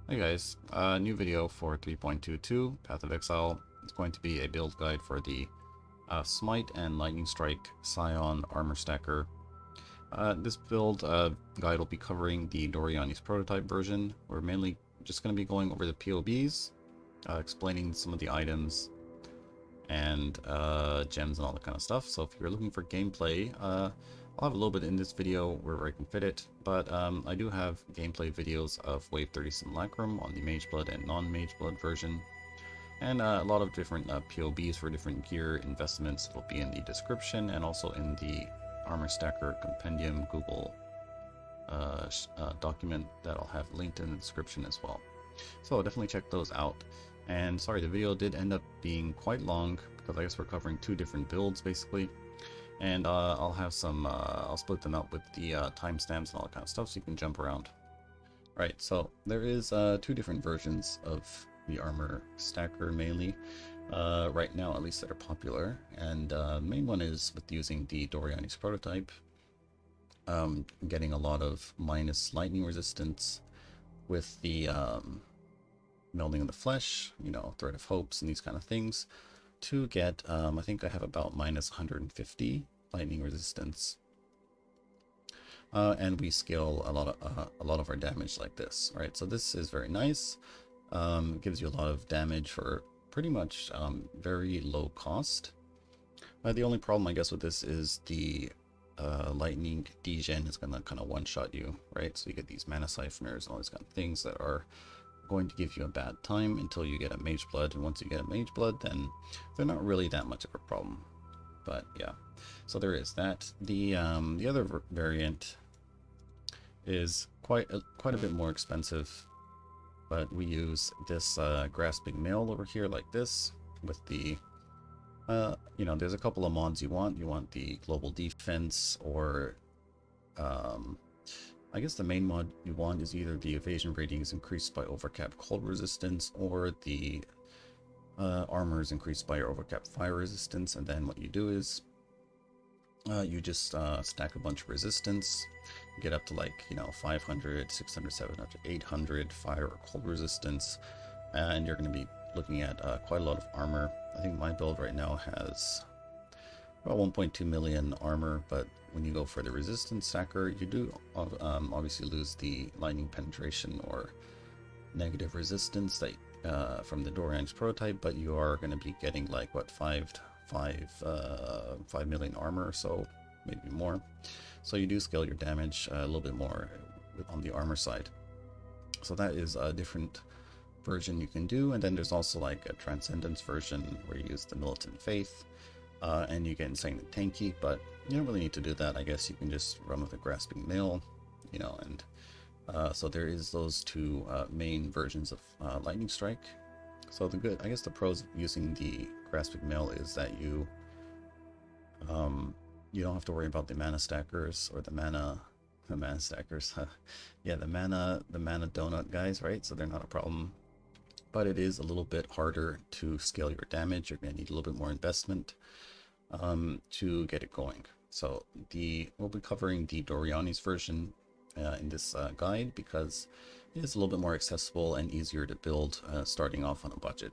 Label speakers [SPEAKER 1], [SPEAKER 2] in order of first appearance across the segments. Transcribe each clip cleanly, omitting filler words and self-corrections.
[SPEAKER 1] Hey guys, new video for 3.22, Path of Exile. It's going to be a build guide for the Smite and Lightning Strike Scion armor stacker. This build guide will be covering the Doriani's prototype version. We're mainly just going to be going over the PoBs, explaining some of the items and gems and all that kind of stuff. So if you're looking for gameplay, I'll have a little bit in this video wherever I can fit it, but I do have gameplay videos of Wave 30 Simulacrum on the Mage Blood and non-Mage Blood version, and a lot of different POBs for different gear investments. It'll be in the description and also in the Armor Stacker Compendium Google document that I'll have linked in the description as well. So definitely check those out. And sorry, the video did end up being quite long because I guess we're covering two different builds basically. And I'll have some, I'll split them up with the timestamps and all that kind of stuff so you can jump around. Right, so there is two different versions of the armor stacker mainly, right now at least, that are popular. And the main one is with using the Doriani's prototype, getting a lot of minus lightning resistance with the melding of the flesh, you know, thread of hopes and these kind of things, to get, I think I have about minus 150 lightning resistance. And we scale a lot of our damage like this, right? So this is very nice. It gives you a lot of damage for pretty much very low cost. The only problem, I guess, with this is the lightning degen is going to kind of one-shot you, right? So you get these mana siphoners and all these kind of things that are going to give you a bad time until you get a Mage Blood, and once you get a Mage Blood, then they're not really that much of a problem. But yeah, so there is that. The other variant is quite a bit more expensive, but we use this grasping mail over here like this with the you know, there's a couple of mods you want. You want the global defense, or I guess the main mod you want is either the evasion rating is increased by overcap cold resistance, or the armor is increased by your overcap fire resistance. And then what you do is you just stack a bunch of resistance, get up to, like, you know, 500, 600, 700, 800 fire or cold resistance, and you're going to be looking at quite a lot of armor. I think my build right now has about 1.2 million armor, but when you go for the resistance stacker, you do obviously lose the lightning penetration or negative resistance that from the Doriani's prototype, but you are going to be getting like what 5 million armor or so, maybe more. So you do scale your damage a little bit more on the armor side. So that is a different version you can do. And then there's also like a Transcendence version where you use the Militant Faith. And you get insanely tanky, but you don't really need to do that. I guess you can just run with a Grasping Mail, you know, and so there is those two main versions of Lightning Strike. So I guess the pros of using the Grasping Mail is that you don't have to worry about the mana stackers, or the mana stackers. Yeah, the mana donut guys, right? So they're not a problem. But it is a little bit harder to scale your damage. You're going to need a little bit more investment to get it going. So we'll be covering the Doriani's version in this guide, because it is a little bit more accessible and easier to build starting off on a budget.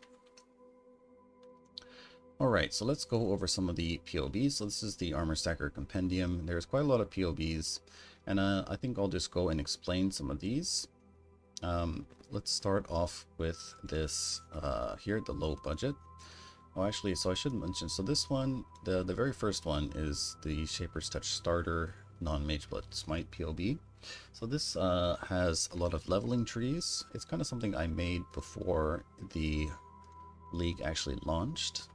[SPEAKER 1] Alright, so let's go over some of the POBs. So this is the Armor Stacker Compendium. There's quite a lot of POBs, and I think I'll just go and explain some of these. Let's start off with this here, the low budget. Oh, actually, so I should mention, so this one, the very first one is the Shaper's Touch Starter non-Mage Blood Smite PoB. So this has a lot of leveling trees. It's kind of something I made before the league actually launched.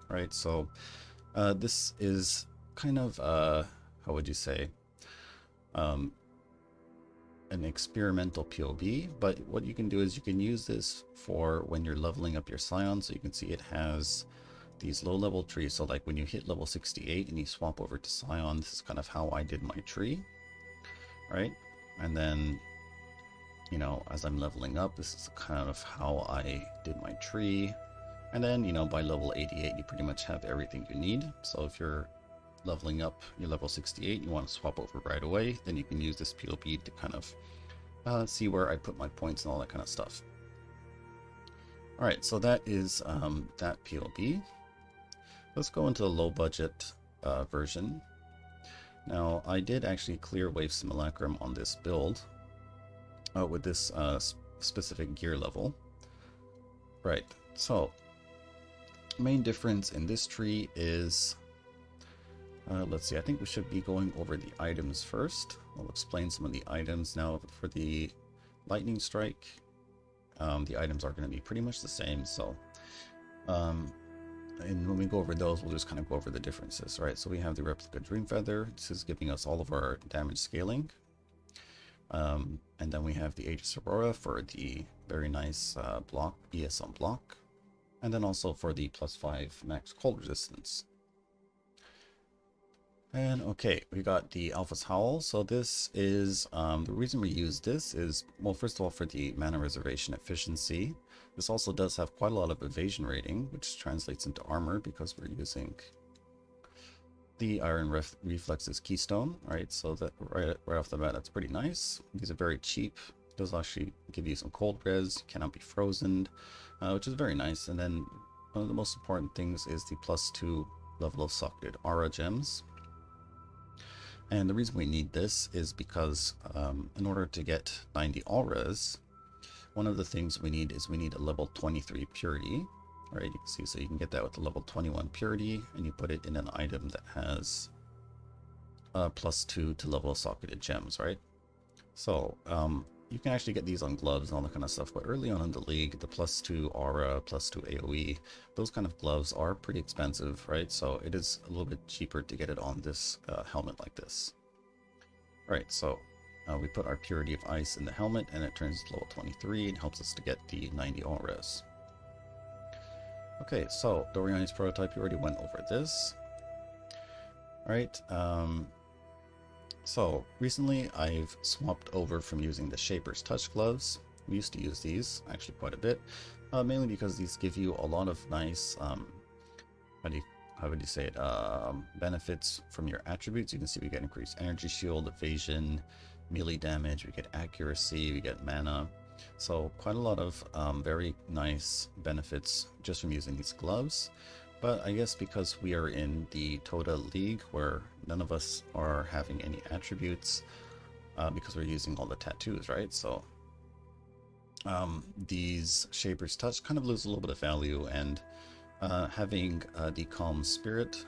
[SPEAKER 1] Right, so this is kind of, how would you say, an experimental PoB, but what you can do is you can use this for when you're leveling up your Scion. So you can see it has these low level trees. So like when you hit level 68 and you swap over to Scion, this is kind of how I did my tree, right? And then, you know, as I'm leveling up, this is kind of how I did my tree. And then, you know, by level 88, you pretty much have everything you need. So if you're leveling up, you're level 68, you want to swap over right away, then you can use this PoB to kind of see where I put my points and all that kind of stuff. Alright, so that is that PoB. Let's go into the low budget version. Now, I did actually clear Wave Simulacrum on this build with this specific gear level. Right, so main difference in this tree is, let's see, I think we should be going over the items first. I'll explain some of the items. Now, for the Lightning Strike, the items are going to be pretty much the same, so and when we go over those, we'll just kind of go over the differences, right? So we have the Replica Dream Feather. This is giving us all of our damage scaling. And then we have the Aegis Aurora for the very nice block, ES on block. And then also for the +5 max cold resistance. And okay, we got the Alpha's Howl. So this is, the reason we use this is, well, first of all, for the mana reservation efficiency. This also does have quite a lot of evasion rating, which translates into armor because we're using the Iron Reflex's Keystone, right? So that right off the bat, that's pretty nice. These are very cheap. It does actually give you some cold res, cannot be frozen, which is very nice. And then one of the most important things is the +2 level of socketed aura gems. And the reason we need this is because in order to get 90 auras, one of the things we need is we need a level 23 purity, right? You can see, so you can get that with a level 21 purity, and you put it in an item that has +2 to level of socketed gems, right? So you can actually get these on gloves and all that kind of stuff, but early on in the league, the +2 aura, +2 AoE, those kind of gloves are pretty expensive, right? So it is a little bit cheaper to get it on this helmet like this. All right, so we put our Purity of Ice in the helmet, and it turns to level 23 and helps us to get the 90 auras. Okay, so Doriani's prototype, you already went over this. All right, so recently I've swapped over from using the Shaper's Touch gloves. We used to use these actually quite a bit, mainly because these give you a lot of nice, how would you say it, benefits from your attributes. You can see we get increased energy shield, evasion, melee damage, we get accuracy, we get mana. So quite a lot of very nice benefits just from using these gloves. But I guess because we are in the Toda League where none of us are having any attributes because we're using all the tattoos, right? So these Shaper's Touch kind of lose a little bit of value, and having the Calm Spirit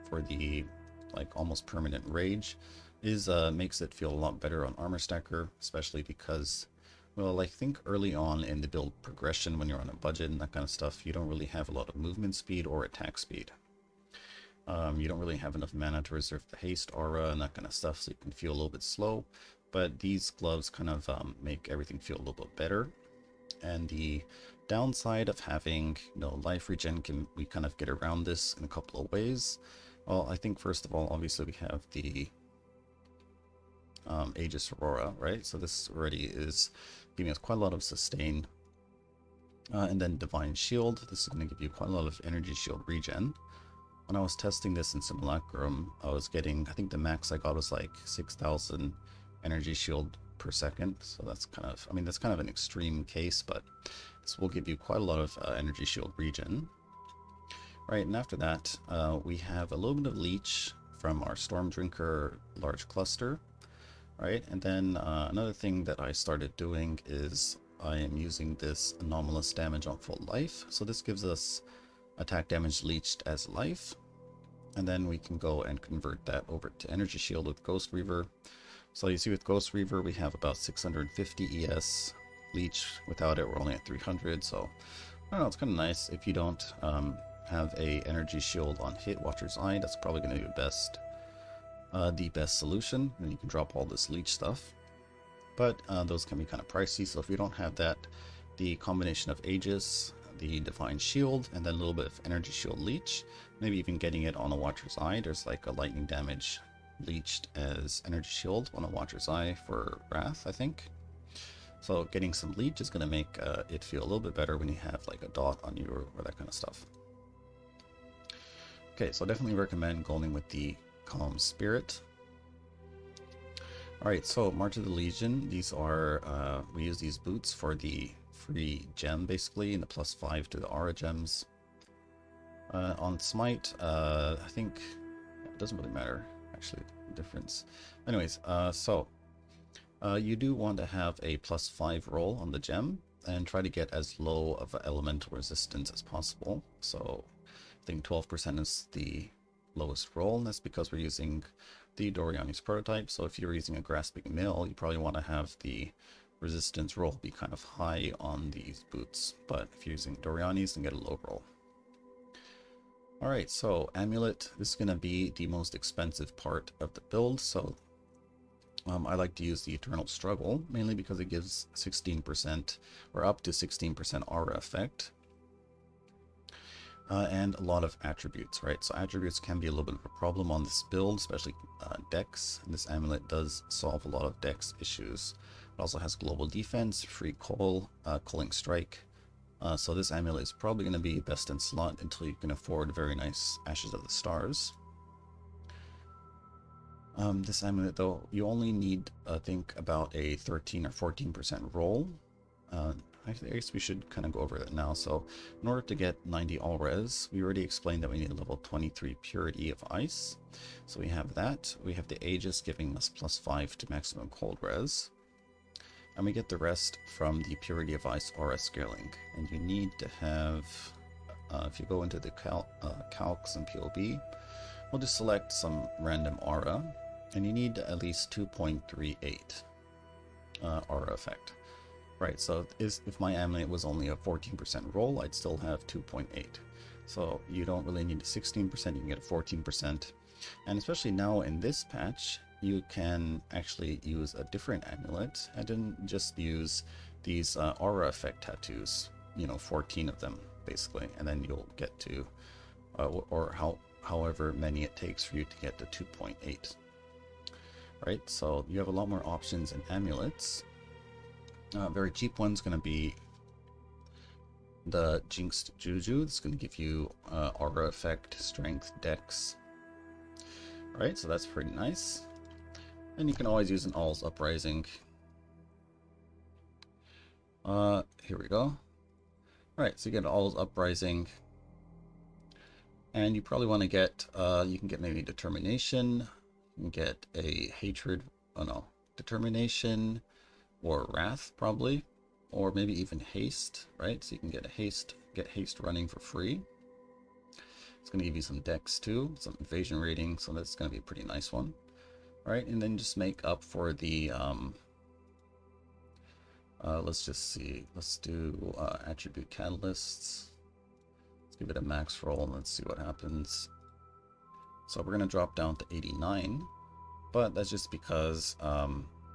[SPEAKER 1] for the like almost permanent rage is makes it feel a lot better on Armor Stacker, especially because, well, I think early on in the build progression, when you're on a budget and that kind of stuff, you don't really have a lot of movement speed or attack speed. You don't really have enough mana to reserve the haste aura and that kind of stuff, so you can feel a little bit slow. But these gloves kind of make everything feel a little bit better. And the downside of having, you know, life regen, we kind of get around this in a couple of ways. Well, I think first of all, obviously we have the Aegis Aurora, right? So this already is giving us quite a lot of sustain. And then Divine Shield, this is going to give you quite a lot of energy shield regen. When I was testing this in Simulacrum, I was getting, I think the max I got was like 6,000 energy shield per second. So that's kind of, I mean, that's kind of an extreme case, but this will give you quite a lot of energy shield regen. Right, and after that, we have a little bit of leech from our Storm Drinker large cluster. Right, and then another thing that I started doing is I am using this anomalous damage on full life. So this gives us attack damage leached as life, and then we can go and convert that over to energy shield with Ghost Reaver. So you see with Ghost Reaver we have about 650 ES leech. Without it we're only at 300, so I don't know, it's kind of nice. If you don't have a energy shield on hit Watcher's Eye, that's probably going to be the best solution. Then you can drop all this leech stuff, but those can be kind of pricey. So if you don't have that, the combination of Aegis, the Divine Shield, and then a little bit of energy shield leech, maybe even getting it on a Watcher's Eye. There's like a lightning damage leached as energy shield on a Watcher's Eye for Wrath, I think. So getting some leech is going to make it feel a little bit better when you have like a dot on you or that kind of stuff. Okay, so definitely recommend going with the Calm Spirit. Alright, so March of the Legion, these are, we use these boots for the free gem, basically, and the +5 to the aura gems. On Smite, I think, it doesn't really matter, actually, the difference. Anyways, you do want to have a +5 roll on the gem, and try to get as low of an elemental resistance as possible. So, I think 12% is the lowest roll, and that's because we're using the Doriani's prototype. So if you're using a grasping mill, you probably want to have the resistance roll be kind of high on these boots, but if you're using Doriani's, then get a low roll. Alright, so amulet, this is going to be the most expensive part of the build, so I like to use the Eternal Struggle, mainly because it gives 16% or up to 16% aura effect. And a lot of attributes, right? So attributes can be a little bit of a problem on this build, especially dex. And this amulet does solve a lot of dex issues. It also has global defense, free coal, culling strike. So this amulet is probably going to be best in slot until you can afford very nice Ashes of the Stars. This amulet, though, you only need, I think, about a 13 or 14% roll. I guess we should kind of go over that now. So in order to get 90 all res, we already explained that we need a level 23 purity of ice. So we have that. We have the Aegis giving us +5 to maximum cold res. And we get the rest from the purity of ice aura scaling. And you need to have, if you go into the calcs and PoB, we'll just select some random aura. And you need at least 2.38 aura effect. Right, so if my amulet was only a 14% roll, I'd still have 2.8. So you don't really need a 16%, you can get a 14%. And especially now in this patch, you can actually use a different amulet and then just use these aura effect tattoos, 14 of them basically, and then you'll get to, however many it takes for you to get to 2.8. Right, so you have a lot more options in amulets. Very cheap one's going to be the Jinxed Juju. It's going to give you aura effect, strength, dex. Alright, so that's pretty nice. And you can always use an All's Uprising. Here we go. Alright, so you get All's Uprising. And you probably want to get, you can get maybe Determination. You can get a Hatred, Determination. Or Wrath, probably, or maybe even Haste, right? So you can get haste running for free. It's going to give you some dex too, some evasion rating, so that's going to be a pretty nice one. All right, and then just make up for the, let's just see, let's do attribute catalysts. Let's give it a max roll and let's see what happens. So we're going to drop down to 89, but that's just because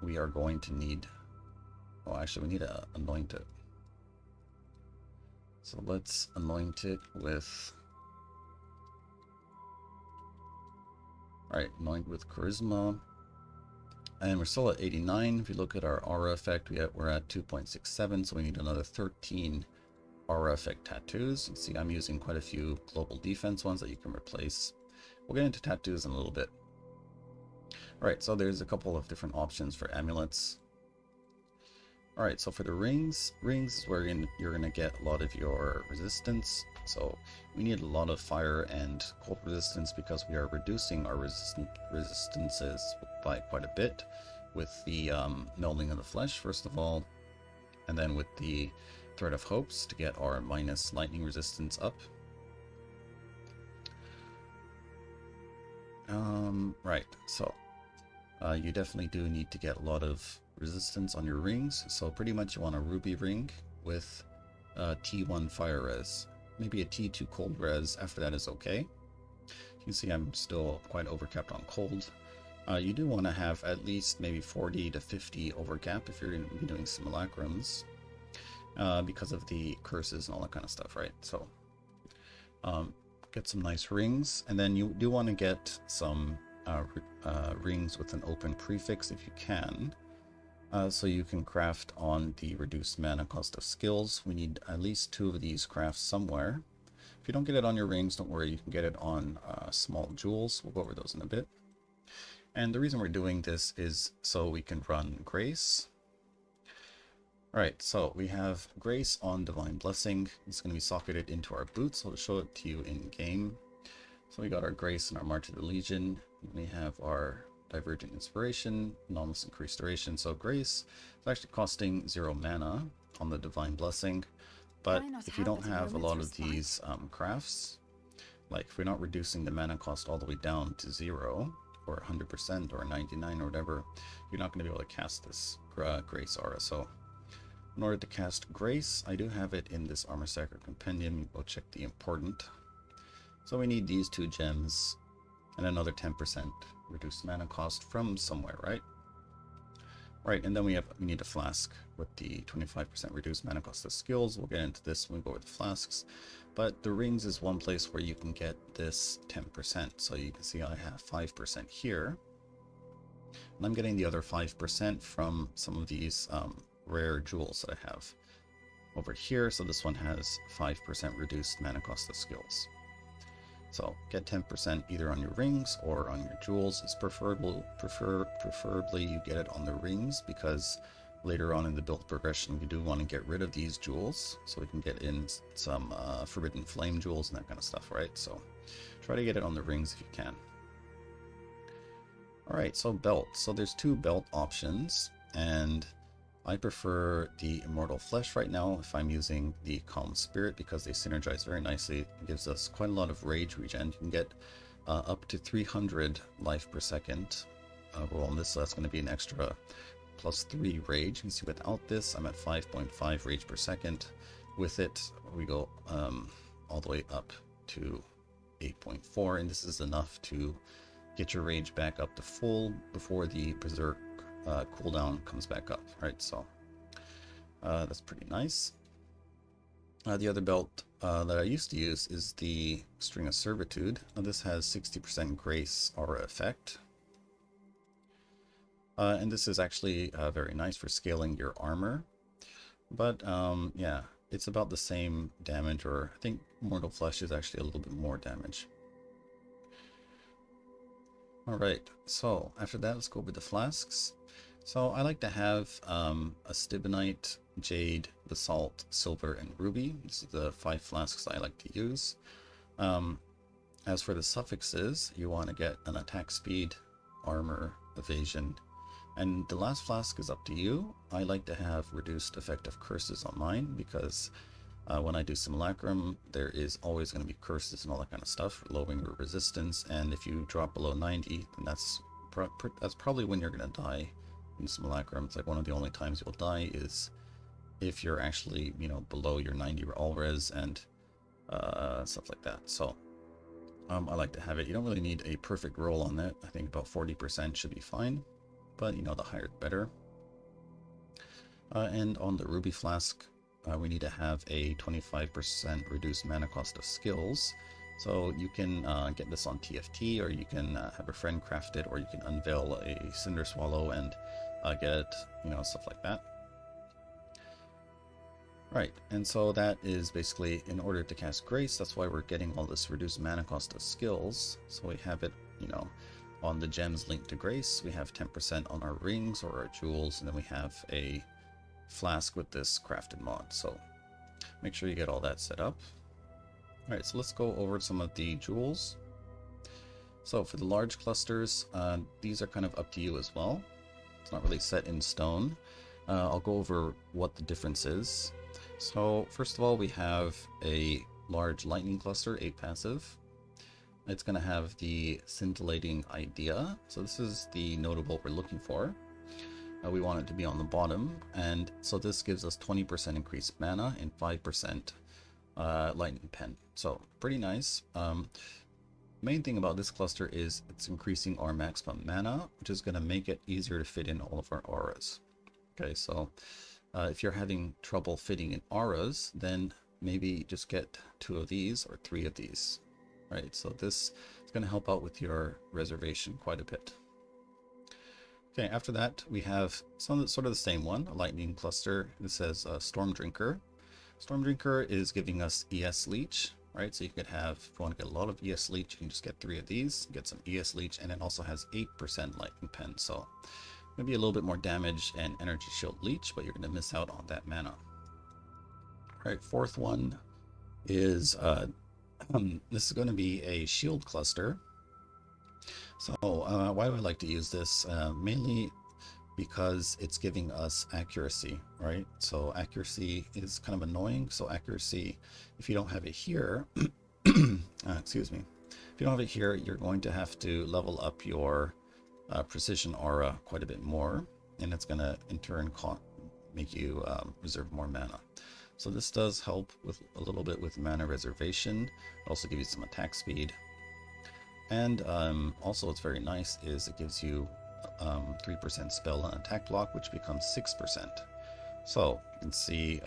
[SPEAKER 1] we are going to need, oh, actually, we need to anoint it. So let's anoint it with, alright, anoint with Charisma. And we're still at 89. If you look at our aura effect, we're at 2.67, so we need another 13 aura effect tattoos. You see I'm using quite a few global defense ones that you can replace. We'll get into tattoos in a little bit. Alright, so there's a couple of different options for amulets. Alright, so for the rings is where you're going to get a lot of your resistance. So we need a lot of fire and cold resistance because we are reducing our resistances by quite a bit with the melding of the flesh, first of all, and then with the Thread of Hopes to get our minus lightning resistance up. Right, so you definitely do need to get a lot of resistance on your rings, so pretty much you want a ruby ring with T1 fire res, maybe a T2 cold res. After that is okay. You can see I'm still quite overcapped on cold. You do want to have at least maybe 40 to 50 overcap if you're going to be doing simulacrums, because of the curses and all that kind of stuff, right? So get some nice rings, and then you do want to get some rings with an open prefix if you can. So you can craft on the reduced mana cost of skills. We need at least 2 of these crafts somewhere. If you don't get it on your rings, don't worry, you can get it on small jewels. We'll go over those in a bit. And the reason we're doing this is so we can run Grace. Alright, so we have Grace on Divine Blessing. It's going to be socketed into our boots, so I'll show it to you in game. So we got our Grace and our March of the Legion. We have our Divergent Inspiration, Enormous Increased Duration. So Grace is actually costing 0 mana on the Divine Blessing. But if you don't have a lot of these crafts, like if we're not reducing the mana cost all the way down to 0, or 100%, or 99, or whatever, you're not going to be able to cast this Grace aura. So in order to cast Grace, I do have it in this Armor Sacred Compendium. We'll check the important. So we need these 2 gems and another 10% reduced mana cost from somewhere, right? Right, and then we need a flask with the 25% reduced mana cost of skills. We'll get into this when we go with the flasks. But the rings is one place where you can get this 10%. So you can see I have 5% here. And I'm getting the other 5% from some of these rare jewels that I have over here. So this one has 5% reduced mana cost of skills. So get 10% either on your rings or on your jewels. It's preferably you get it on the rings, because later on in the build progression we do want to get rid of these jewels so we can get in some Forbidden Flame jewels and that kind of stuff, right? So try to get it on the rings if you can. Alright, so belt. So there's 2 belt options, and I prefer the Immortal Flesh right now if I'm using the Calm Spirit, because they synergize very nicely. It gives us quite a lot of rage regen. You can get up to 300 life per second roll on this, so that's going to be an extra +3 rage. You can see without this I'm at 5.5 rage per second. With it we go all the way up to 8.4, and this is enough to get your rage back up to full before the Berserk cooldown comes back up, right? So that's pretty nice. The other belt that I used to use is the String of Servitude. Now this has 60% Grace aura effect. And this is actually very nice for scaling your armor. But yeah, it's about the same damage, or I think Mortal Flesh is actually a little bit more damage. Alright, so after that let's go over the flasks. So I like to have a Stibnite, Jade, Basalt, Silver, and Ruby. These are the 5 flasks I like to use. As for the suffixes, you want to get an attack speed, armor, evasion, and the last flask is up to you. I like to have reduced effective curses on mine, because when I do Simulacrum, there is always going to be curses and all that kind of stuff, lowering your resistance, and if you drop below 90, then that's probably when you're going to die. In Simulacrum, it's like one of the only times you'll die is if you're actually, you know, below your 90 all res and stuff like that. So I like to have it. You don't really need a perfect roll on that. I think about 40% should be fine, but you know, the higher the better. And on the Ruby Flask, we need to have a 25% reduced mana cost of skills. So you can get this on TFT, or you can have a friend craft it, or you can unveil a Cinder Swallow and get it, you know, stuff like that. Right, and so that is basically in order to cast Grace. That's why we're getting all this reduced mana cost of skills. So we have it, you know, on the gems linked to Grace. We have 10% on our rings or our jewels, and then we have a flask with this crafted mod. So make sure you get all that set up. Alright, so let's go over some of the jewels. So for the large clusters, these are kind of up to you as well. It's not really set in stone. I'll go over what the difference is. So first of all, we have a large lightning cluster, 8 passive. It's going to have the scintillating idea. So this is the notable we're looking for. We want it to be on the bottom, and so this gives us 20% increased mana and 5% lightning pen. So pretty nice. Main thing about this cluster is it's increasing our maximum mana, which is going to make it easier to fit in all of our auras. Okay, so if you're having trouble fitting in auras, then maybe just get 2 of these or 3 of these. Right, so this is going to help out with your reservation quite a bit. Okay, after that we have sort of the same one, a lightning cluster. This says Storm Drinker. Storm Drinker is giving us ES Leech, right? So you could have, if you want to get a lot of ES Leech, you can just get 3 of these, get some ES Leech, and it also has 8% Lightning Pen. So maybe a little bit more damage and Energy Shield Leech, but you're going to miss out on that mana. All right, fourth one is, this is going to be a shield cluster. So why do I like to use this? Mainly because it's giving us accuracy, right? So accuracy is kind of annoying. So accuracy, if you don't have it here, excuse me, if you don't have it here, you're going to have to level up your precision aura quite a bit more, and it's going to in turn make you reserve more mana. So this does help with a little bit with mana reservation. It also gives you some attack speed. And also what's very nice is it gives you 3% spell and attack block, which becomes 6%. So you can see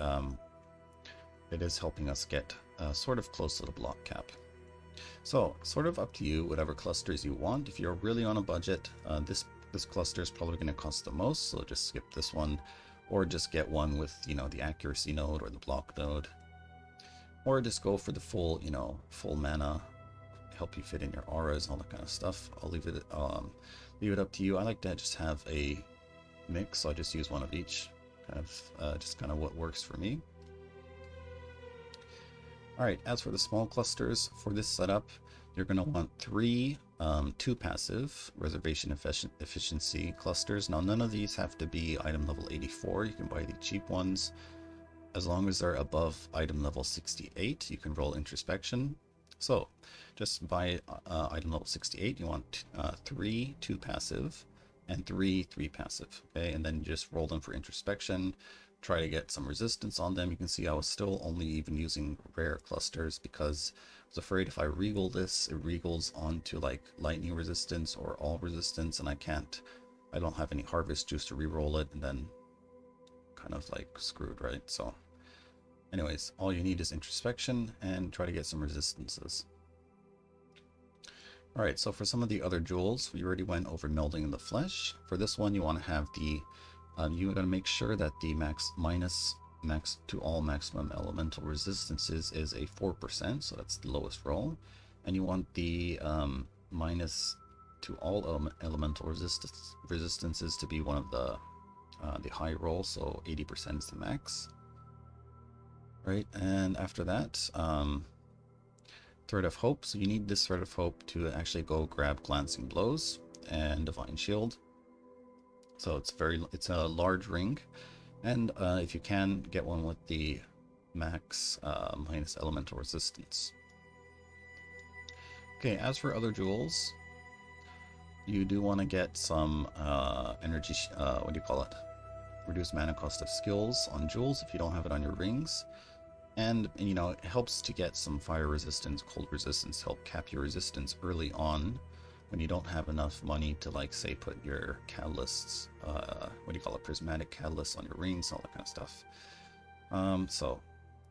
[SPEAKER 1] it is helping us get sort of close to the block cap. So sort of up to you, whatever clusters you want. If you're really on a budget, this cluster is probably going to cost the most, so just skip this one, or just get one with, you know, the accuracy node or the block node, or just go for the full, you know, full mana, help you fit in your auras, all that kind of stuff. I'll leave it up to you. I like to just have a mix, so I just use one of each, just kind of what works for me. Alright, as for the small clusters, for this setup, you're going to want 3 2 passive reservation efficiency clusters. Now none of these have to be item level 84, you can buy the cheap ones. As long as they're above item level 68, you can roll introspection. So just buy item level 68, you want 3 2 passive and 3 3 passive, okay? And then you just roll them for introspection. Try to get some resistance on them. You can see I was still only even using rare clusters because I was afraid if I regal this, it regals onto like lightning resistance or all resistance, and I don't have any harvest juice to reroll it, and then kind of like screwed, right? So anyways, all you need is introspection and try to get some resistances. Alright, so for some of the other jewels, we already went over melding in the flesh. For this one, you want to have the you're going to make sure that the max to all maximum elemental resistances is a 4%, so that's the lowest roll. And you want the minus to all elemental resistances to be one of the high rolls, so 80% is the max. Right, and after that, Thread of Hope. So you need this Thread of Hope to actually go grab Glancing Blows and Divine Shield. So it's a large ring, and if you can, get one with the max minus elemental resistance. Okay, as for other jewels, you do want to get some energy, what do you call it? Reduce mana cost of skills on jewels if you don't have it on your rings. And you know, it helps to get some fire resistance, cold resistance, help cap your resistance early on when you don't have enough money to, like, say, put your catalysts, what do you call it, prismatic catalysts on your rings, all that kind of stuff. So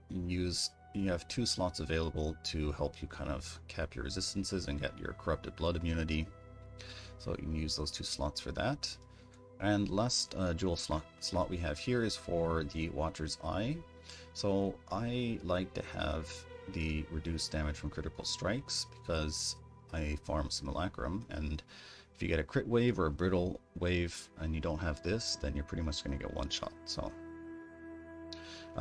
[SPEAKER 1] you have 2 slots available to help you kind of cap your resistances and get your corrupted blood immunity. So you can use those 2 slots for that. And last jewel slot we have here is for the Watcher's Eye. So I like to have the reduced damage from critical strikes because I farm Simulacrum, and if you get a crit wave or a brittle wave and you don't have this, then you're pretty much going to get one shot. So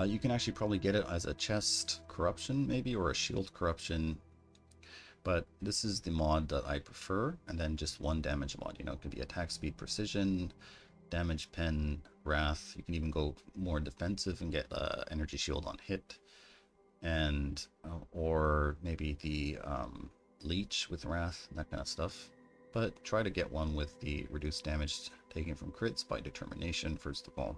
[SPEAKER 1] you can actually probably get it as a chest corruption maybe, or a shield corruption, but this is the mod that I prefer. And then just 1 damage mod, you know, it could be attack speed, precision, damage pen, wrath. You can even go more defensive and get energy shield on hit, and or maybe the leech with wrath, that kind of stuff. But try to get one with the reduced damage taken from crits by determination first of all.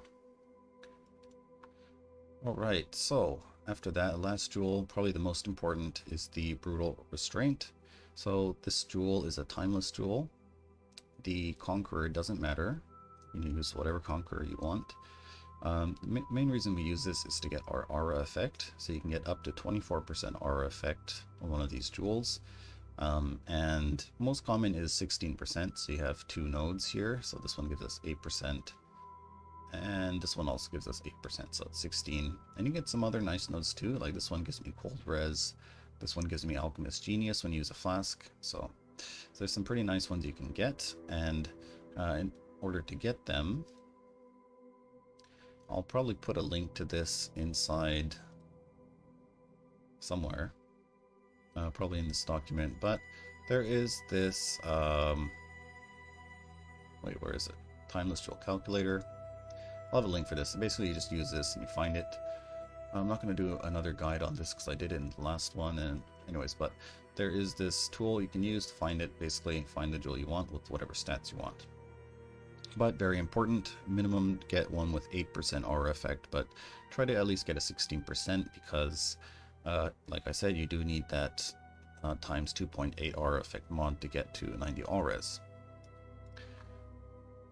[SPEAKER 1] Alright, so after that, last jewel, probably the most important, is the Brutal Restraint. So this jewel is a timeless jewel. The Conqueror doesn't matter. You can use whatever Conqueror you want. The main reason we use this is to get our aura effect. So you can get up to 24% aura effect on one of these jewels. And most common is 16%, so you have 2 nodes here. So this one gives us 8%, and this one also gives us 8%, so it's 16. And you get some other nice nodes too, like this one gives me cold res, This one gives me Alchemist Genius when you use a flask. So there's some pretty nice ones you can get, and in order to get them, I'll probably put a link to this inside somewhere, probably in this document, but there is this, wait, where is it? Timeless Jewel Calculator. I'll have a link for this. Basically, you just use this and you find it. I'm not going to do another guide on this because I did it in the last one, and anyways, but there is this tool you can use to find it, basically find the jewel you want with whatever stats you want. But very important, minimum get one with 8% aura effect, but try to at least get a 16% because, like I said, you do need that times 2.8 aura effect mod to get to 90 auras.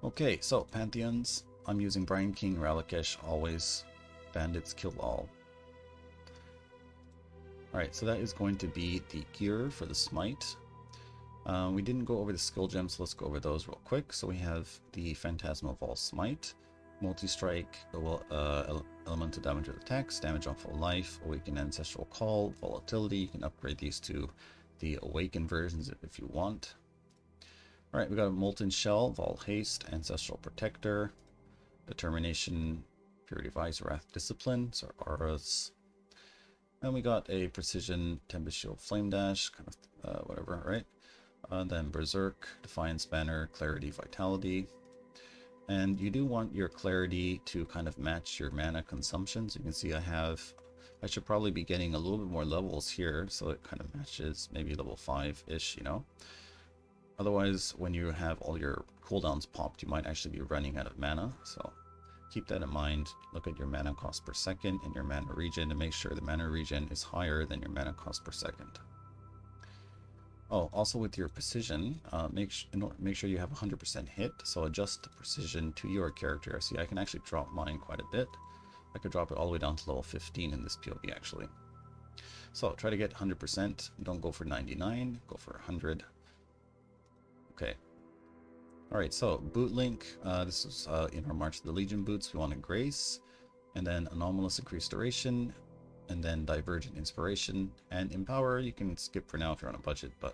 [SPEAKER 1] Okay, so Pantheons. I'm using Brian King, Ralakesh, always. Bandits kill all. Alright, so that is going to be the gear for the Smite. We didn't go over the skill gems, so let's go over those real quick. So we have the Phantasmal Vol Smite, Multi-Strike, Elemental Damage with Attacks, Damage on Full Life, Awaken Ancestral Call, Volatility. You can upgrade these to the Awaken versions if you want. Alright, we got a Molten Shell, Vol Haste, Ancestral Protector, Determination, Purity Vice, Wrath Discipline, so auras. And we got a Precision, Tempest Shield, Flame Dash, kind of whatever, right? Then Berserk, Defiance Banner, Clarity, Vitality. And you do want your Clarity to kind of match your mana consumption. So you can see I should probably be getting a little bit more levels here, so it kind of matches maybe level 5-ish, you know? Otherwise, when you have all your cooldowns popped, you might actually be running out of mana, so keep that in mind. Look at your mana cost per second and your mana regen to make sure the mana regen is higher than your mana cost per second. Oh, also with your precision, make sure you have 100% hit, so adjust the precision to your character. See, I can actually drop mine quite a bit. I could drop it all the way down to level 15 in this PoB actually. So try to get 100%, don't go for 99, go for 100. Okay. Alright, so boot link, this is in our March of the Legion boots. We wanted Grace, and then Anomalous Increased Duration, and then Divergent Inspiration, and Empower you can skip for now if you're on a budget, but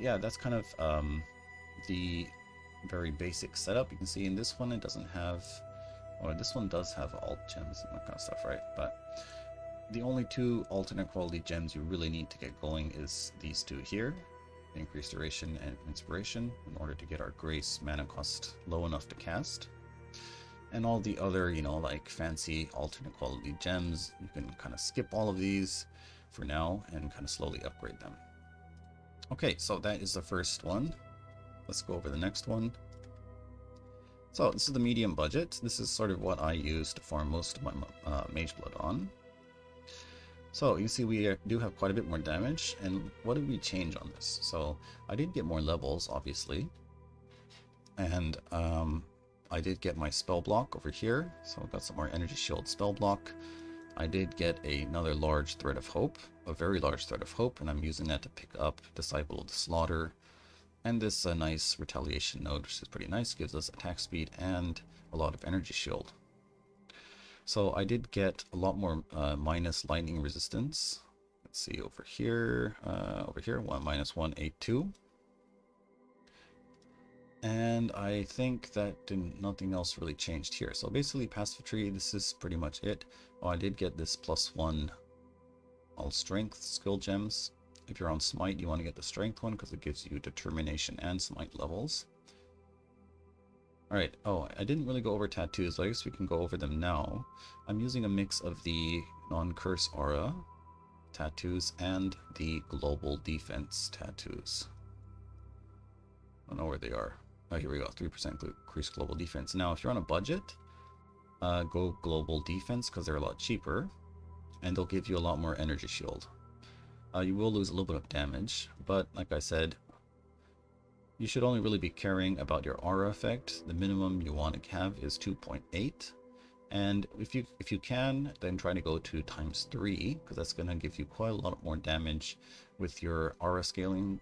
[SPEAKER 1] yeah, that's kind of the very basic setup. You can see in this one it doesn't have, or this one does have alt gems and that kind of stuff, right? But the only two alternate quality gems you really need to get going is these two here. Increased Duration and Inspiration in order to get our Grace mana cost low enough to cast. And all the other, you know, like fancy alternate quality gems, you can kind of skip all of these for now and kind of slowly upgrade them. Okay, so that is the first one. Let's go over the next one. So this is the medium budget. This is sort of what I use to farm most of my Mage Blood on. So you see we do have quite a bit more damage, and what did we change on this? So I did get more levels, obviously, and I did get my spell block over here, so I've got some more energy shield spell block. I did get another large Thread of Hope, a very large Thread of Hope, and I'm using that to pick up Disciple of the Slaughter, and this nice retaliation node, which is pretty nice, gives us attack speed and a lot of energy shield. So I did get a lot more minus lightning resistance. Let's see over here, 1-182. And I think that nothing else really changed here. So basically passive tree, this is pretty much it. Oh, I did get this +1 all strength skill gems. If you're on Smite, you want to get the strength one because it gives you determination and Smite levels. Alright, oh, I didn't really go over tattoos, so I guess we can go over them now. I'm using a mix of the non-curse aura tattoos and the global defense tattoos. I don't know where they are. Oh, here we go, 3% increase global defense. Now, if you're on a budget, go global defense because they're a lot cheaper, and they'll give you a lot more energy shield. You will lose a little bit of damage, but like I said, you should only really be caring about your aura effect. The minimum you want to have is 2.8. And if you can, then try to go to ×3, because that's going to give you quite a lot more damage with your aura scaling,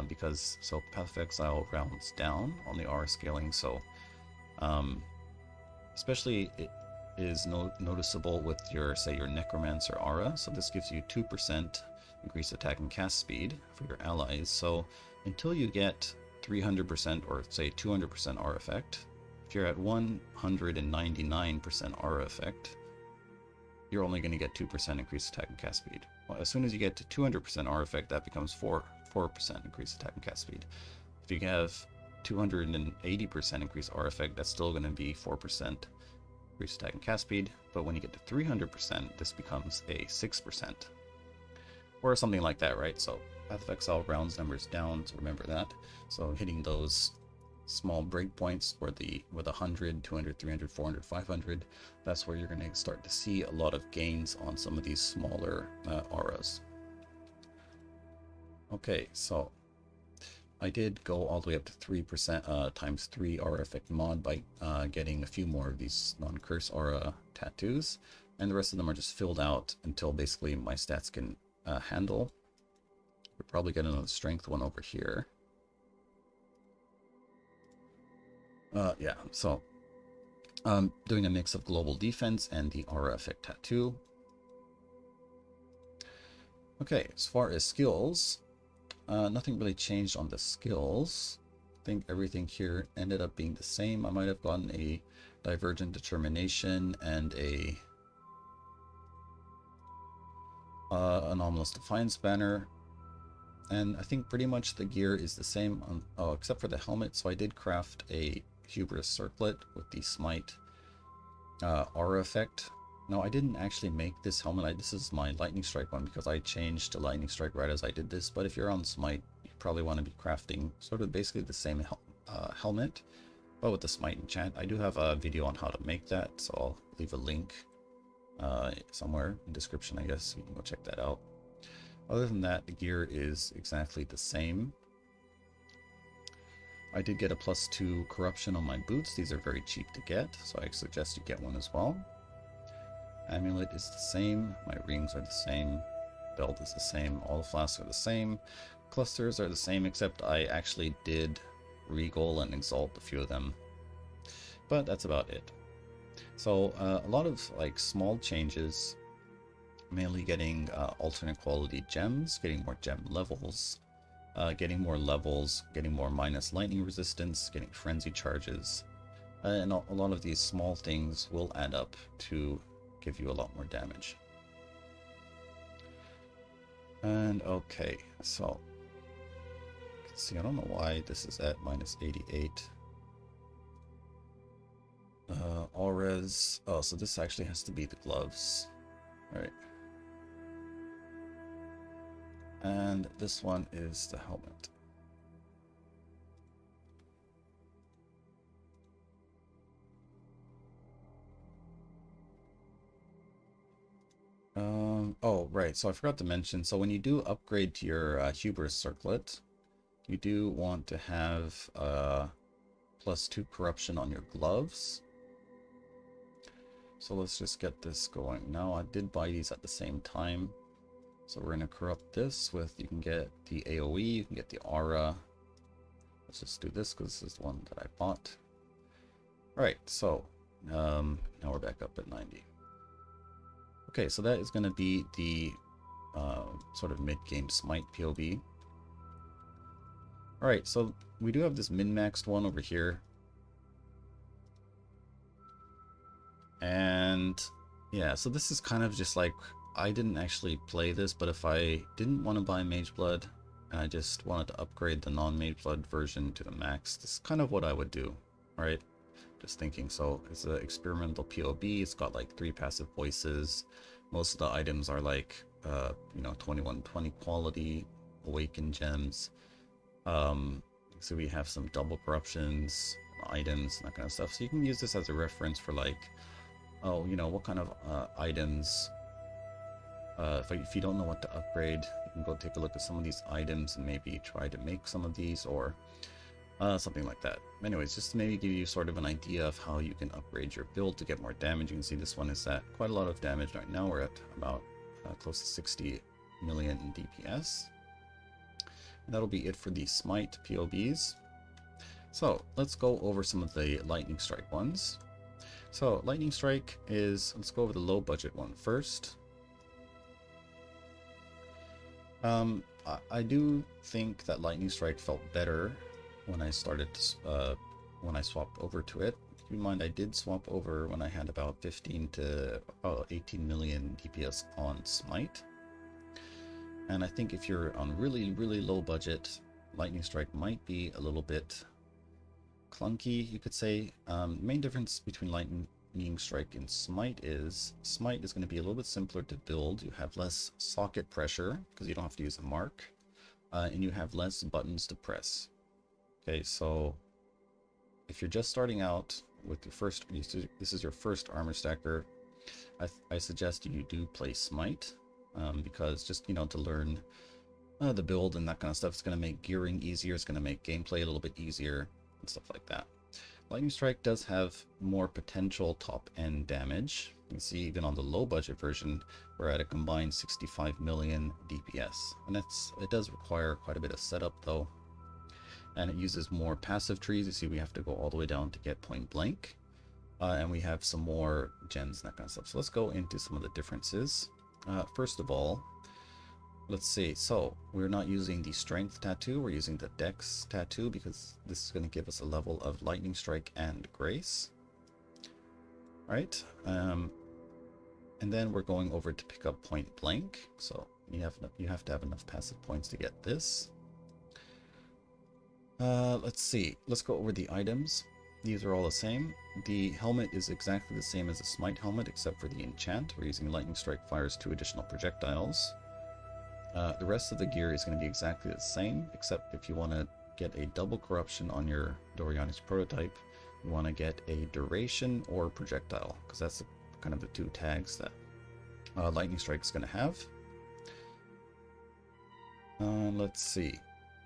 [SPEAKER 1] because Path of Exile rounds down on the aura scaling, so especially is noticeable with your, say, your Necromancer aura. So this gives you 2% increased attack and cast speed for your allies. So until you get 300% or say 200% aura effect, if you're at 199% aura effect, you're only going to get 2% increased attack and cast speed. Well, as soon as you get to 200% aura effect, that becomes 4% increased attack and cast speed. If you have 280% increased aura effect, that's still going to be 4% increased attack and cast speed. But when you get to 300%, this becomes a 6%. Or something like that, right? So Path of Exile rounds numbers down, so remember that. So hitting those small breakpoints where with 100, 200, 300, 400, 500, that's where you're going to start to see a lot of gains on some of these smaller auras. Okay, so I did go all the way up to 3% times 3 aura effect mod by getting a few more of these non-curse aura tattoos, and the rest of them are just filled out until basically my stats can handle. We'll probably get another strength one over here. Yeah, so doing a mix of global defense and the aura effect tattoo. Okay, as far as skills, nothing really changed on the skills. I think everything here ended up being the same. I might have gotten a Divergent Determination and a Anomalous Defiance banner. And I think pretty much the gear is the same, except for the helmet. So I did craft a Hubris Circlet with the Smite aura effect. No, I didn't actually make this helmet. This is my Lightning Strike one because I changed to Lightning Strike right as I did this. But if you're on Smite, you probably want to be crafting sort of basically the same helmet, but with the Smite enchant. I do have a video on how to make that, so I'll leave a link somewhere in the description, I guess. You can go check that out. Other than that, the gear is exactly the same. I did get a +2 corruption on my boots. These are very cheap to get, so I suggest you get one as well. Amulet is the same. My rings are the same. Belt is the same. All the flasks are the same. Clusters are the same, except I actually did Regal and Exalt a few of them. But that's about it. So a lot of like small changes. Mainly getting alternate quality gems, getting more gem levels, getting more levels, getting more minus lightning resistance, getting frenzy charges, and a lot of these small things will add up to give you a lot more damage. And okay, so you can see, I don't know why this is at -88. Auras. Oh, so this actually has to be the gloves. All right. And this one is the helmet. Oh, right. So I forgot to mention. So when you do upgrade to your Hubris Circlet, you do want to have +2 corruption on your gloves. So let's just get this going. Now I did buy these at the same time. So we're going to corrupt this with, you can get the AoE, you can get the aura. Let's just do this because this is the one that I bought. Alright, so now we're back up at 90. Okay, so that is going to be the sort of mid-game Smite PoB. Alright, so we do have this min-maxed one over here. And yeah, so this is kind of just like, I didn't actually play this, but if I didn't want to buy Mage Blood and I just wanted to upgrade the non-Mage Blood version to the max, this is kind of what I would do, right? Just thinking. So it's an experimental PoB. It's got like 3 passive voices. Most of the items are like, 2120 quality, awakened gems. So we have some double corruptions, items, and that kind of stuff. So you can use this as a reference for like, oh, what kind of items. If you don't know what to upgrade, you can go take a look at some of these items and maybe try to make some of these or something like that. Anyways, just to maybe give you sort of an idea of how you can upgrade your build to get more damage. You can see this one is at quite a lot of damage right now. We're at about close to 60 million in DPS. And that'll be it for the Smite PoBs. So let's go over some of the Lightning Strike ones. So Lightning Strike is, let's go over the low budget one first. I do think that Lightning Strike felt better when I started when I swapped over to it. Keep in mind, I did swap over when I had about 15 to 18 million DPS on Smite. And I think if you're on really, really low budget, Lightning Strike might be a little bit clunky, you could say. Main difference between Lightning Strike and Smite is going to be a little bit simpler to build. You have less socket pressure because you don't have to use a mark, and you have less buttons to press. Okay, so if you're just starting out with your first, this is your first armor stacker, I suggest you do play Smite, because just, you know, to learn the build and that kind of stuff, it's going to make gearing easier, it's going to make gameplay a little bit easier and stuff like that. Lightning Strike does have more potential top-end damage. You can see even on the low-budget version, we're at a combined 65 million DPS. And it does require quite a bit of setup, though. And it uses more passive trees. You see we have to go all the way down to get point blank. And we have some more gens and that kind of stuff. So let's go into some of the differences. First of all, let's see. So we're not using the strength tattoo, we're using the dex tattoo because this is going to give us a level of lightning strike and grace. Right? And then we're going over to pick up point blank. So you have to have enough passive points to get this. Let's see. Let's go over the items. These are all the same. The helmet is exactly the same as a Smite helmet except for the enchant. We're using Lightning Strike fires 2 additional projectiles. The rest of the gear is going to be exactly the same, except if you want to get a double corruption on your Doriani's prototype, you want to get a duration or projectile, because that's kind of the two tags that Lightning Strike is going to have. Let's see.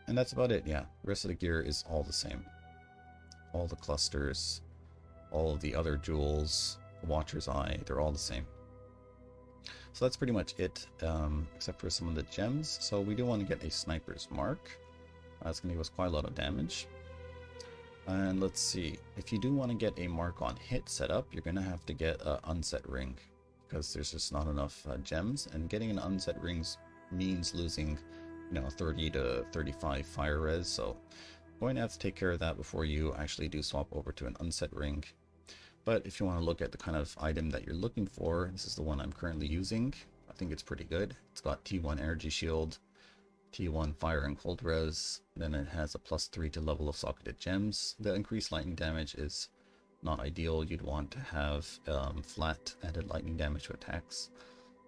[SPEAKER 1] And that's about it, yeah. The rest of the gear is all the same. All the clusters, all of the other jewels, Watcher's Eye, they're all the same. So that's pretty much it, except for some of the gems. So we do want to get a Sniper's Mark. That's going to give us quite a lot of damage. And let's see, if you do want to get a mark on hit setup, you're going to have to get an unset ring, because there's just not enough gems. And getting an unset ring means losing, you know, 30 to 35 fire res. So going to have to take care of that before you actually do swap over to an unset ring. But if you want to look at the kind of item that you're looking for, this is the one I'm currently using. I think it's pretty good. It's got T1 energy shield, T1 fire and cold res, then it has a +3 to level of socketed gems. The increased lightning damage is not ideal. You'd want to have flat added lightning damage to attacks.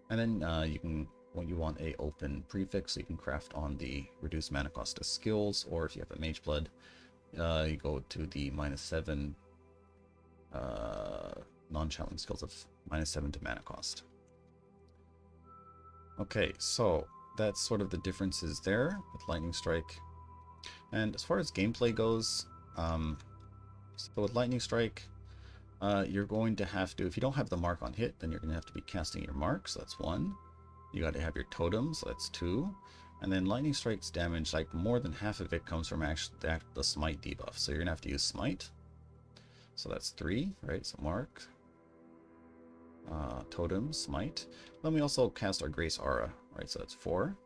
[SPEAKER 1] And then you want a open prefix, so you can craft on the reduced mana cost to skills, or if you have a mage blood, you go to the -7 non-challenge skills of -7 to mana cost. Okay, so that's sort of the differences there with Lightning Strike. And as far as gameplay goes, so with Lightning Strike, you're going to have to, if you don't have the mark on hit, then you're going to have to be casting your mark, so that's 1. You got to have your totem, so that's 2. And then Lightning Strike's damage, like more than half of it comes from actually the Smite debuff, so you're going to have to use Smite. So that's 3, right? So mark, totem, Smite. Then we also cast our Grace Aura, right? So that's 4.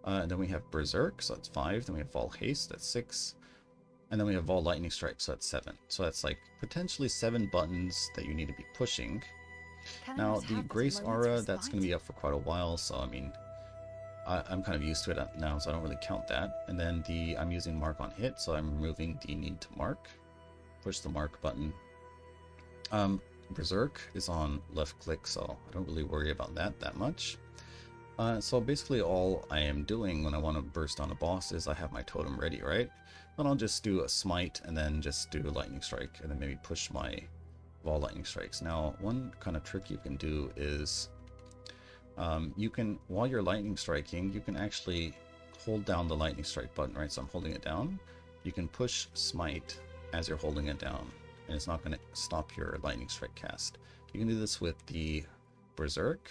[SPEAKER 1] And then we have Berserk, so that's 5. Then we have Vol Haste, that's 6. And then we have Vol Lightning Strike, so that's 7. So that's like potentially 7 buttons that you need to be pushing. Now the Grace Aura, that's going to be up for quite a while, so I mean, I'm kind of used to it now, so I don't really count that. And then I'm using mark on hit, so I'm removing the need to mark. Push the mark button. Berserk is on left click, so I don't really worry about that much. So basically all I am doing when I want to burst on a boss is I have my totem ready, right? Then I'll just do a Smite and then just do a Lightning Strike and then maybe push my Vol Lightning Strikes. Now one kind of trick you can do is you can, while you're lightning striking, you can actually hold down the Lightning Strike button, right? So I'm holding it down. You can push Smite as you're holding it down, and it's not going to stop your Lightning Strike cast. You can do this with the Berserk.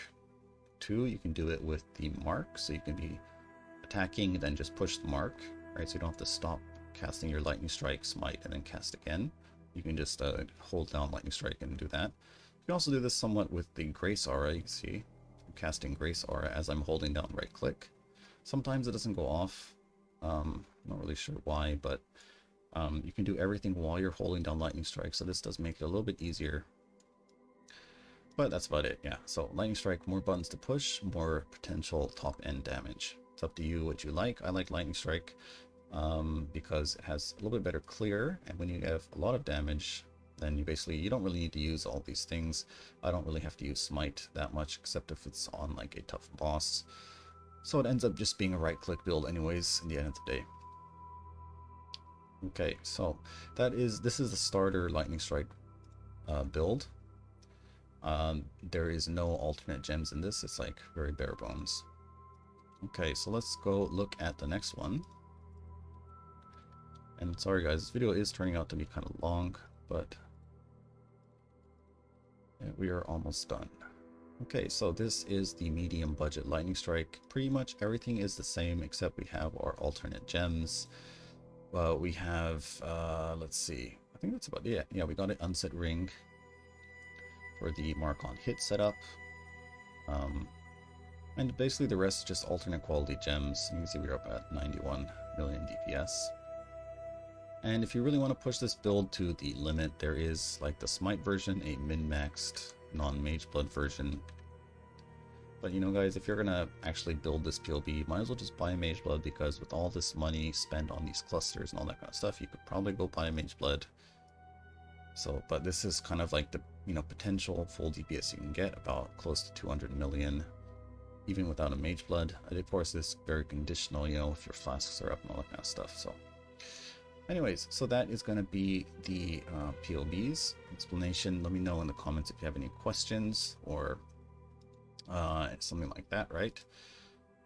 [SPEAKER 1] 2, you can do it with the mark, so you can be attacking and then just push the mark, right? So you don't have to stop casting your Lightning Strike, Smite, and then cast again. you can just hold down Lightning Strike and do that. You can also do this somewhat with the Grace Aura. You can see I'm casting Grace Aura as I'm holding down right click. Sometimes it doesn't go off. I'm not really sure why, but you can do everything while you're holding down Lightning Strike, so this does make it a little bit easier. But that's about it, yeah. So Lightning Strike, more buttons to push, more potential top end damage. It's up to you what you like. I like Lightning Strike because it has a little bit better clear, and when you have a lot of damage, then you don't really need to use all these things. I don't really have to use Smite that much, except if it's on like a tough boss. So it ends up just being a right click build anyways in the end of the day. Okay, so this is the starter Lightning Strike build. There is no alternate gems in this. It's like very bare bones. Okay, so let's go look at the next one. And sorry guys, this video is turning out to be kind of long, but yeah, we are almost done. Okay, so this is the medium budget Lightning Strike. Pretty much everything is the same except we have our alternate gems. We have, let's see, I think that's about it. Yeah, we got an unset ring for the mark on hit setup. And basically the rest is just alternate quality gems. You can see we're up at 91 million DPS. And if you really want to push this build to the limit, there is like the Smite version, a min-maxed non-mage blood version. But you know guys, if you're gonna actually build this PoB, might as well just buy a mage blood, because with all this money spent on these clusters and all that kind of stuff, you could probably go buy a mage blood. So, but this is kind of like the, you know, potential full DPS you can get, about close to 200 million, even without a mage blood. And of course, this is very conditional, you know, if your flasks are up and all that kind of stuff. So, anyways, so that is going to be the PoBs explanation. Let me know in the comments if you have any questions or something like that, right?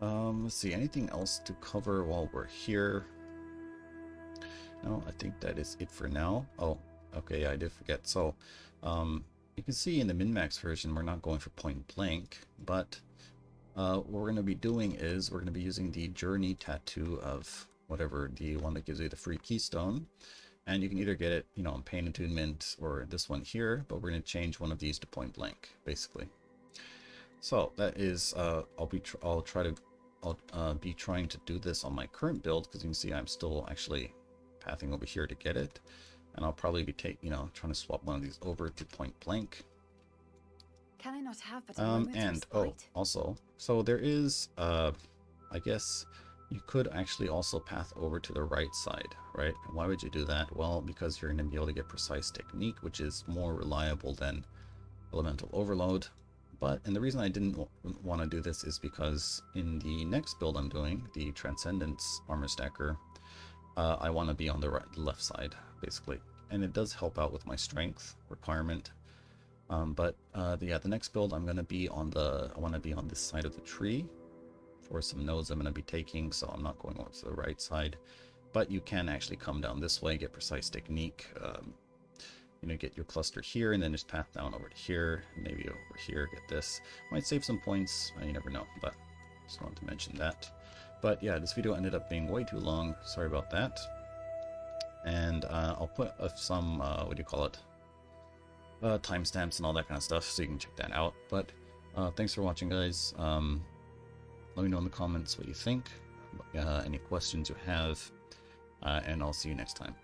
[SPEAKER 1] Let's see, anything else to cover while we're here? No, I think that is it for now. Oh, okay, I did forget. So, you can see in the min-max version, we're not going for point blank, but what we're going to be doing is we're going to be using the journey tattoo of whatever, the one that gives you the free keystone. And you can either get it, you know, on Pain Attunement or this one here, but we're going to change one of these to point blank, basically. So that is, I'll be trying to do this on my current build, because you can see I'm still actually pathing over here to get it. And I'll probably be trying to swap one of these over to point blank.
[SPEAKER 2] Can I not have but a moment of spite?
[SPEAKER 1] Also, so there is, I guess you could actually also path over to the right side, right? And why would you do that? Well, because you're going to be able to get precise technique, which is more reliable than elemental overload. And the reason I didn't want to do this is because in the next build I'm doing, the Transcendence Armor Stacker, I want to be on the left side, basically. And it does help out with my strength requirement. The next build I'm going to be on I want to be on this side of the tree for some nodes I'm going to be taking, so I'm not going over to the right side. But you can actually come down this way, get precise technique, you know, get your cluster here, and then just path down over to here, maybe over here, get this. Might save some points, you never know, but just wanted to mention that. But yeah, this video ended up being way too long, sorry about that. And I'll put some, timestamps and all that kind of stuff, so you can check that out. But thanks for watching, guys. Let me know in the comments what you think, any questions you have, and I'll see you next time.